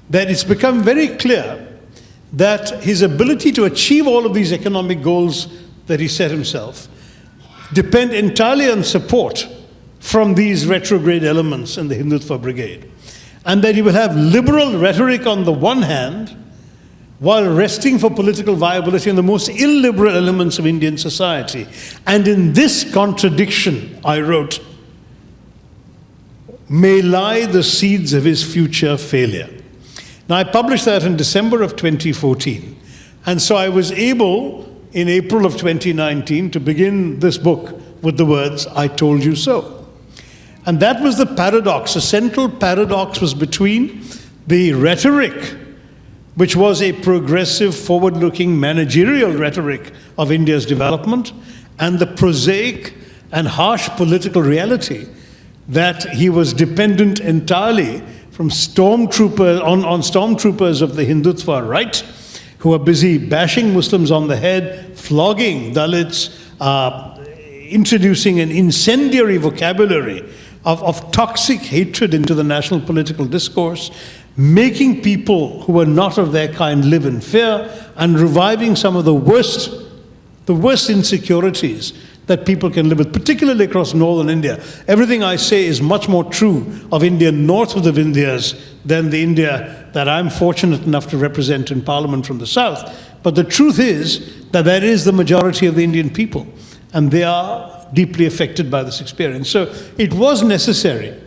Speaker 3: that it's become very clear that his ability to achieve all of these economic goals that he set himself depend entirely on support from these retrograde elements in the Hindutva brigade. And that he will have liberal rhetoric on the one hand, while resting for political viability in the most illiberal elements of Indian society. And in this contradiction, I wrote, may lie the seeds of his future failure. Now, I published that in December of 2014. And so I was able, in April of 2019, to begin this book with the words, I told you so. And that was the paradox. The central paradox was between the rhetoric, which was a progressive, forward-looking managerial rhetoric of India's development, and the prosaic and harsh political reality that he was dependent entirely from stormtroopers, on stormtroopers of the Hindutva right, who are busy bashing Muslims on the head, flogging Dalits, introducing an incendiary vocabulary of toxic hatred into the national political discourse, making people who are not of their kind live in fear, and reviving some of the worst insecurities that people can live with, particularly across northern India. Everything I say is much more true of India north of the Vindhyas than the India that I'm fortunate enough to represent in Parliament from the south. But the truth is that that is the majority of the Indian people, and they are deeply affected by this experience. So it was necessary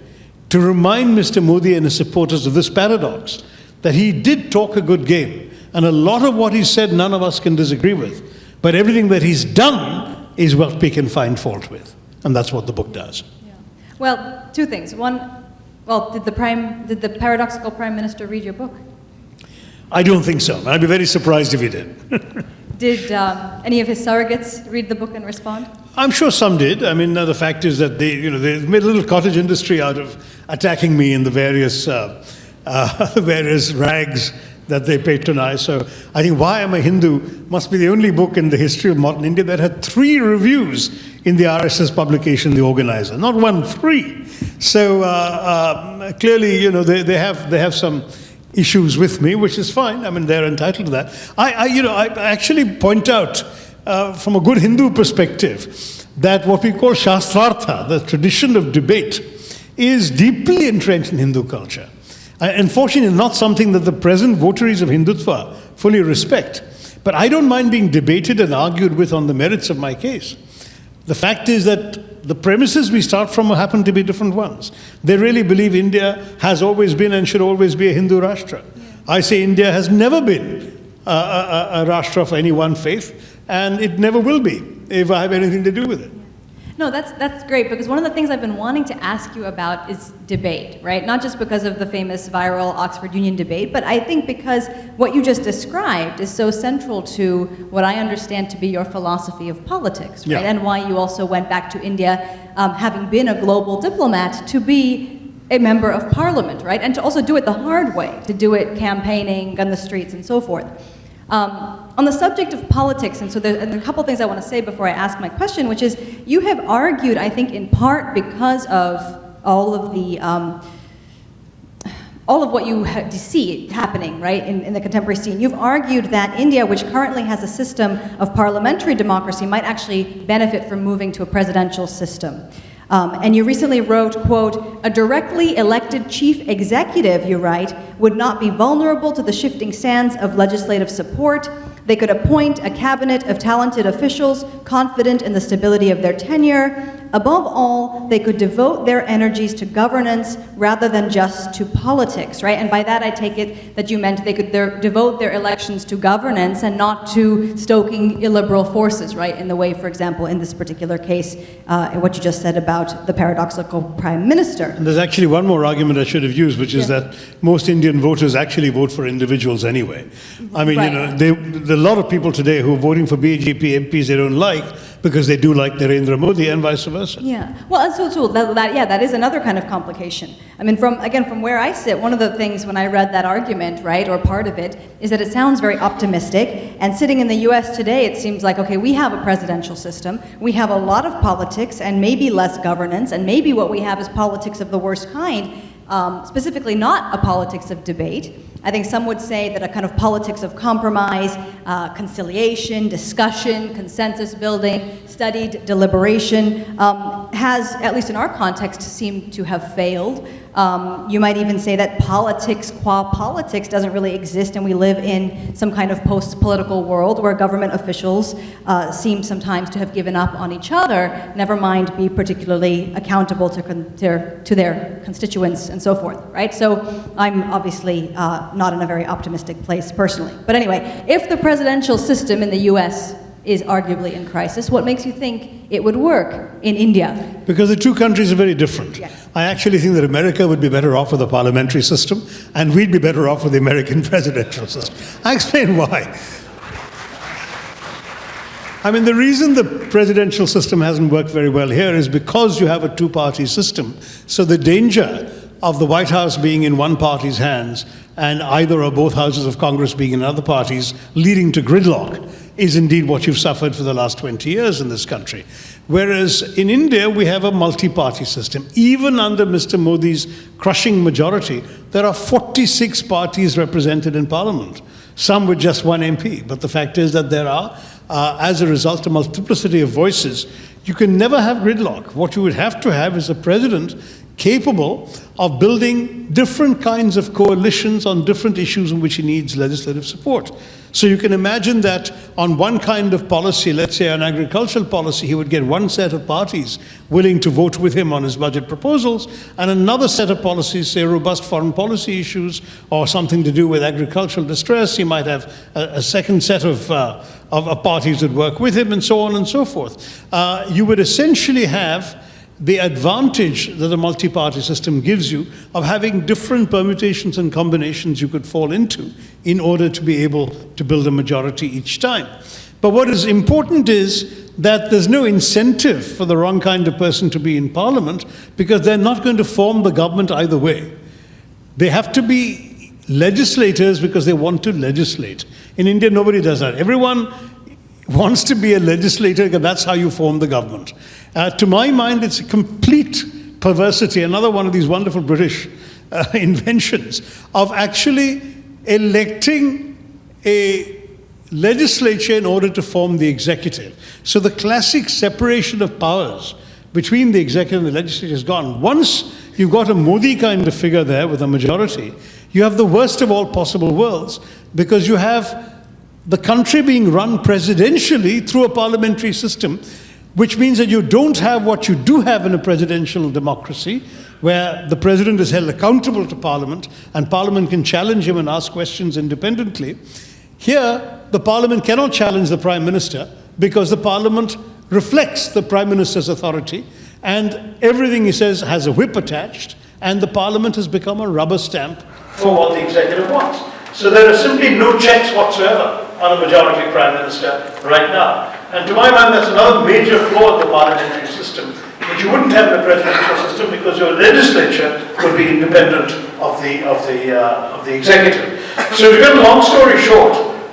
Speaker 3: to remind Mr. Modi and his supporters of this paradox, that he did talk a good game, and a lot of what he said none of us can disagree with, but everything that he's done is what we can find fault with. And that's what the book does.
Speaker 2: Yeah. Well, two things. One, well, did the paradoxical Prime Minister read your book?
Speaker 3: I don't think so. I'd be very surprised if he did.
Speaker 2: Did any of his surrogates read the book and respond?
Speaker 3: I'm sure some did. I mean, the fact is that they made a little cottage industry out of attacking me in the various rags that they patronize. So I think Why I'm a Hindu must be the only book in the history of modern India that had 3 reviews in the RSS publication, The Organizer. Not 1, 3. So clearly, they have some issues with me, which is fine. I mean, they're entitled to that. I actually point out from a good Hindu perspective that what we call Shastrartha, the tradition of debate, is deeply entrenched in Hindu culture. Unfortunately, not something that the present votaries of Hindutva fully respect. But I don't mind being debated and argued with on the merits of my case. The fact is that the premises we start from happen to be different ones. They really believe India has always been and should always be a Hindu Rashtra. Yeah. I say India has never been a Rashtra for any one faith, and it never will be if I have anything to do with it.
Speaker 2: No, that's great, because one of the things I've been wanting to ask you about is debate, right? Not just because of the famous viral Oxford Union debate, but I think because what you just described is so central to what I understand to be your philosophy of politics, right?
Speaker 3: Yeah.
Speaker 2: And why you also went back to India, having been a global diplomat, to be a member of parliament, right? And to also do it the hard way, to do it campaigning on the streets and so forth. On the subject of politics, and so there's a couple things I want to say before I ask my question, which is you have argued, I think, in part because of all of the all of what you see happening, right, in the contemporary scene. You've argued that India, which currently has a system of parliamentary democracy, might actually benefit from moving to a presidential system. And you recently wrote, quote, "A directly elected chief executive," you write, "would not be vulnerable to the shifting sands of legislative support. They could appoint a cabinet of talented officials confident in the stability of their tenure. Above all, they could devote their energies to governance rather than just to politics," right? And by that I take it that you meant they could devote their elections to governance and not to stoking illiberal forces, right? In the way, for example, in this particular case, what you just said about the paradoxical prime minister.
Speaker 3: And there's actually one more argument I should have used, which is that most Indian voters actually vote for individuals anyway. I mean,
Speaker 2: Right.
Speaker 3: there are a lot of people today who are voting for BJP MPs they don't like because they do like Narendra Modi and vice versa.
Speaker 2: Yeah, well, so that is another kind of complication. I mean, from where I sit, one of the things when I read that argument, right, or part of it, is that it sounds very optimistic. And sitting in the U.S. today, it seems like, okay, we have a presidential system, we have a lot of politics, and maybe less governance, and maybe what we have is politics of the worst kind, specifically not a politics of debate. I think some would say that a kind of politics of compromise, conciliation, discussion, consensus building, studied deliberation has, at least in our context, seemed to have failed. You might even say that politics qua politics doesn't really exist, and we live in some kind of post-political world where government officials seem sometimes to have given up on each other, never mind be particularly accountable to their constituents and so forth, right? So I'm obviously not in a very optimistic place personally. But anyway, if the presidential system in the US is arguably in crisis, what makes you think it would work in India?
Speaker 3: Because the two countries are very different.
Speaker 2: Yes.
Speaker 3: I actually think that America would be better off with a parliamentary system, and we'd be better off with the American presidential system. I explain why. I mean, the reason the presidential system hasn't worked very well here is because you have a two-party system. So the danger of the White House being in one party's hands and either or both houses of Congress being in another party's, leading to gridlock, is indeed what you've suffered for the last 20 years in this country. Whereas in India, we have a multi-party system. Even under Mr. Modi's crushing majority, there are 46 parties represented in parliament, some with just one MP. But the fact is that there are, as a result, a multiplicity of voices. You can never have gridlock. What you would have to have is a president capable of building different kinds of coalitions on different issues in which he needs legislative support. So you can imagine that on one kind of policy, let's say an agricultural policy, he would get one set of parties willing to vote with him on his budget proposals, and another set of policies, say robust foreign policy issues or something to do with agricultural distress, he might have a second set of parties that work with him, and so on and so forth. You would essentially have the advantage that a multi-party system gives you of having different permutations and combinations you could fall into in order to be able to build a majority each time. But what is important is that there's no incentive for the wrong kind of person to be in parliament, because they're not going to form the government either way. They have to be legislators because they want to legislate. In India, nobody does that. Everyone wants to be a legislator because that's how you form the government. To my mind, it's a complete perversity, another one of these wonderful British inventions of actually electing a legislature in order to form the executive. So the classic separation of powers between the executive and the legislature is gone. Once you've got a Modi kind of figure there with a majority, you have the worst of all possible worlds, because you have the country being run presidentially through a parliamentary system, which means that you don't have what you do have in a presidential democracy, where the president is held accountable to parliament and parliament can challenge him and ask questions independently. Here, the parliament cannot challenge the prime minister because the parliament reflects the prime minister's authority, and everything he says has a whip attached, and the parliament has become a rubber stamp for what the executive wants. So there are simply no checks whatsoever on a majority prime minister right now. And to my mind, that's another major flaw of the parliamentary system, which you wouldn't have in a presidential system, because your legislature would be independent of the executive. So to cut a long story short,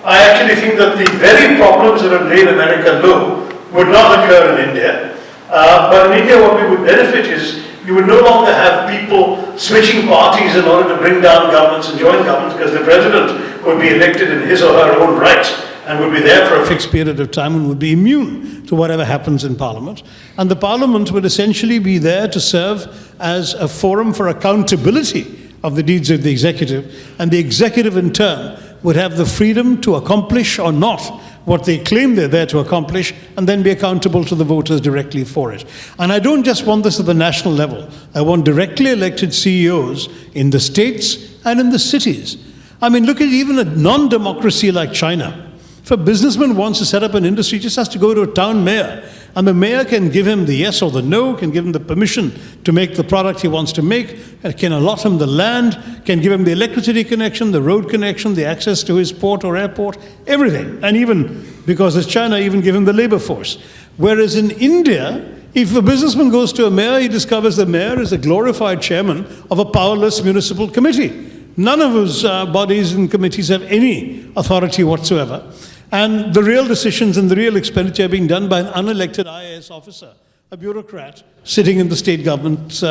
Speaker 3: I actually think that the very problems that have laid America low would not occur in India. But in India, what we would benefit is you would no longer have people switching parties in order to bring down governments and join governments, because the president would be elected in his or her own right and would be there for a fixed period of time and would be immune to whatever happens in Parliament. And the Parliament would essentially be there to serve as a forum for accountability of the deeds of the executive, and the executive in turn would have the freedom to accomplish or not what they claim they're there to accomplish, and then be accountable to the voters directly for it. And I don't just want this at the national level. I want directly elected CEOs in the states and in the cities. I mean, look at even a non-democracy like China. If a businessman wants to set up an industry, he just has to go to a town mayor, and the mayor can give him the yes or the no, can give him the permission to make the product he wants to make, can allot him the land, can give him the electricity connection, the road connection, the access to his port or airport, everything. And even, because it's China, even give him the labor force. Whereas in India, if a businessman goes to a mayor, he discovers the mayor is a glorified chairman of a powerless municipal committee. None of those bodies and committees have any authority whatsoever. And the real decisions and the real expenditure are being done by an unelected IAS officer, a bureaucrat sitting in the state government's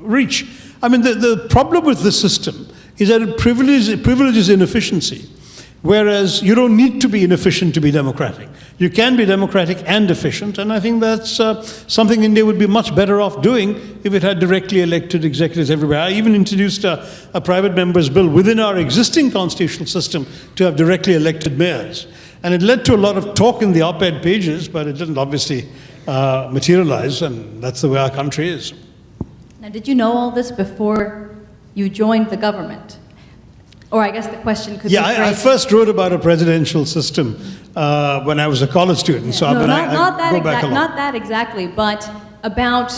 Speaker 3: reach. I mean, the problem with this system is that it privileges inefficiency, whereas you don't need to be inefficient to be democratic. You can be democratic and efficient, and I think that's something India would be much better off doing if it had directly elected executives everywhere. I even introduced a private member's bill within our existing constitutional system to have directly elected mayors. And it led to a lot of talk in the op-ed pages, but it didn't obviously materialize, and that's the way our country is.
Speaker 2: Now, did you know all this before you joined the government? Or I guess the question could be phrased.
Speaker 3: I first wrote about a presidential system when I was a college student. So
Speaker 2: no,
Speaker 3: I go back a lot.
Speaker 2: Not that exactly, but about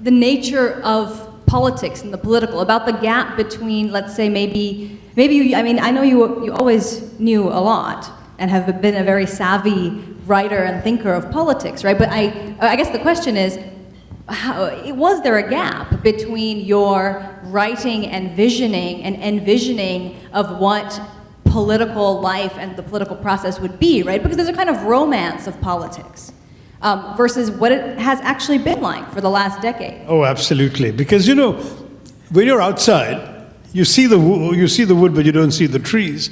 Speaker 2: the nature of politics and the political, about the gap between, let's say, maybe you, I mean, I know you always knew a lot and have been a very savvy writer and thinker of politics, right? But I guess the question is, was there a gap between your writing and envisioning of what political life and the political process would be, right? Because there's a kind of romance of politics versus what it has actually been like for the last decade.
Speaker 3: Oh, absolutely. Because, you know, when you're outside, you see the wood, but you don't see the trees.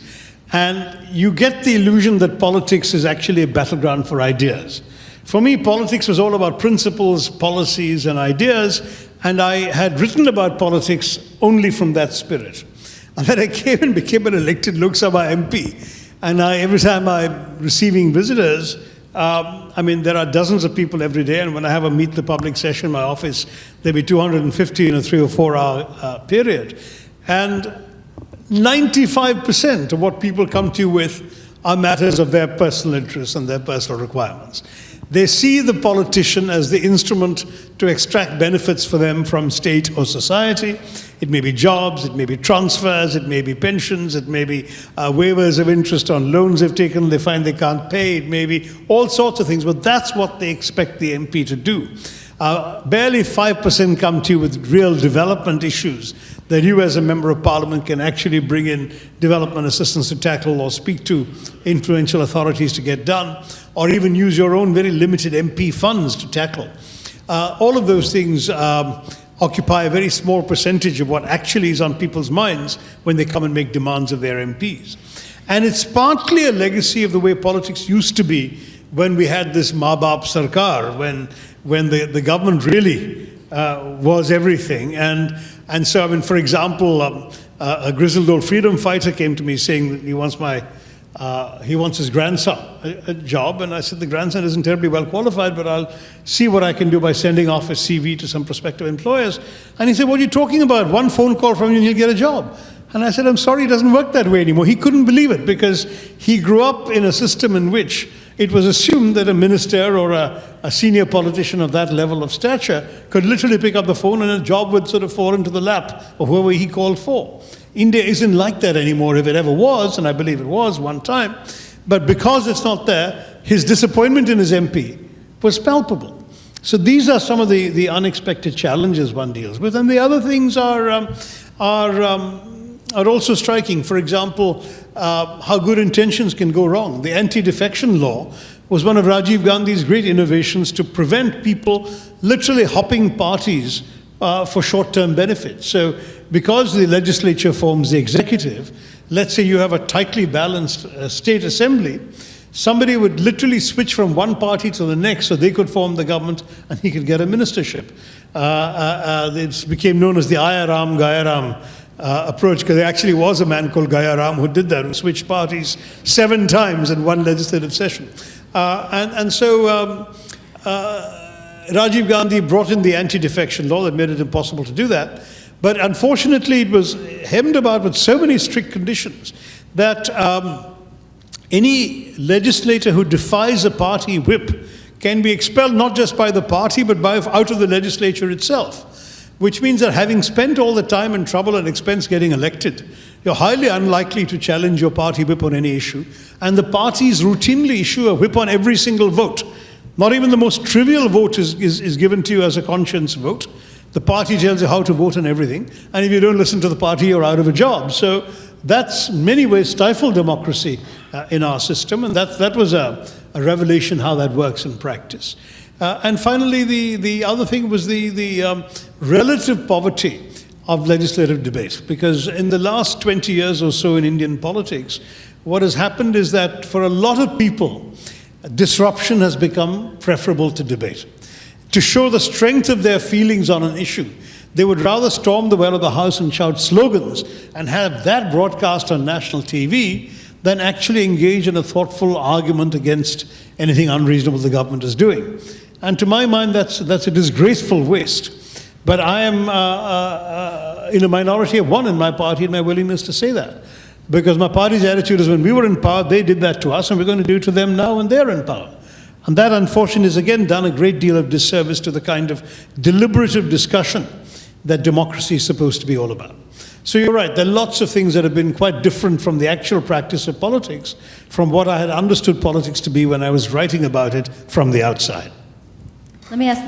Speaker 3: And you get the illusion that politics is actually a battleground for ideas. For me, politics was all about principles, policies, and ideas, and I had written about politics only from that spirit. And then I came and became an elected Lok Sabha MP. And every time I'm receiving visitors, I mean, there are dozens of people every day, and when I have a Meet the Public session in my office, there'll be 250 in a 3 or 4 hour period. And 95% of what people come to you with are matters of their personal interests and their personal requirements. They see the politician as the instrument to extract benefits for them from state or society. It may be jobs, it may be transfers, it may be pensions, it may be waivers of interest on loans they've taken, they find they can't pay, it may be all sorts of things, but that's what they expect the MP to do. Barely 5% come to you with real development issues that you as a member of parliament can actually bring in development assistance to tackle or speak to influential authorities to get done, or even use your own very limited MP funds to tackle. All of those things occupy a very small percentage of what actually is on people's minds when they come and make demands of their MPs. And it's partly a legacy of the way politics used to be when we had this Maa-Baap Sarkar, when the government really was everything. And so, I mean, for example, a grizzled old freedom fighter came to me saying that he wants his grandson a job. And I said, the grandson isn't terribly well qualified, but I'll see what I can do by sending off his CV to some prospective employers. And he said, what are you talking about? One phone call from you and you'll get a job. And I said, I'm sorry, it doesn't work that way anymore. He couldn't believe it because he grew up in a system in which it was assumed that a minister or a senior politician of that level of stature could literally pick up the phone and a job would sort of fall into the lap of whoever he called for. India isn't like that anymore, if it ever was, and I believe it was one time. But because it's not there, his disappointment in his MP was palpable. So these are some of the unexpected challenges one deals with. And the other things are are also striking. For example, how good intentions can go wrong. The anti-defection law was one of Rajiv Gandhi's great innovations to prevent people literally hopping parties for short-term benefits. So because the legislature forms the executive, let's say you have a tightly balanced state assembly, somebody would literally switch from one party to the next so they could form the government and he could get a ministership. It became known as the Ayaram Gayaram approach, because there actually was a man called Gayaram who did that, who switched parties 7 times in one legislative session. So Rajiv Gandhi brought in the anti-defection law that made it impossible to do that. But unfortunately, it was hemmed about with so many strict conditions that any legislator who defies a party whip can be expelled not just by the party, but out of the legislature itself, which means that having spent all the time and trouble and expense getting elected, you're highly unlikely to challenge your party whip on any issue. And the parties routinely issue a whip on every single vote. Not even the most trivial vote is given to you as a conscience vote. The party tells you how to vote on everything, and if you don't listen to the party, you're out of a job. So that's in many ways stifled democracy in our system, and that was a revelation how that works in practice. And finally, the other thing was the relative poverty of legislative debate, because in the last 20 years or so in Indian politics, what has happened is that for a lot of people, disruption has become preferable to debate. To show the strength of their feelings on an issue, they would rather storm the well of the House and shout slogans and have that broadcast on national TV than actually engage in a thoughtful argument against anything unreasonable the government is doing. And to my mind, that's a disgraceful waste. But I am in a minority of one in my party in my willingness to say that. Because my party's attitude is when we were in power, they did that to us, and we're going to do it to them now when they're in power. And that, unfortunately, has again done a great deal of disservice to the kind of deliberative discussion that democracy is supposed to be all about. So you're right, there are lots of things that have been quite different from the actual practice of politics, from what I had understood politics to be when I was writing about it from the outside.
Speaker 2: Let me ask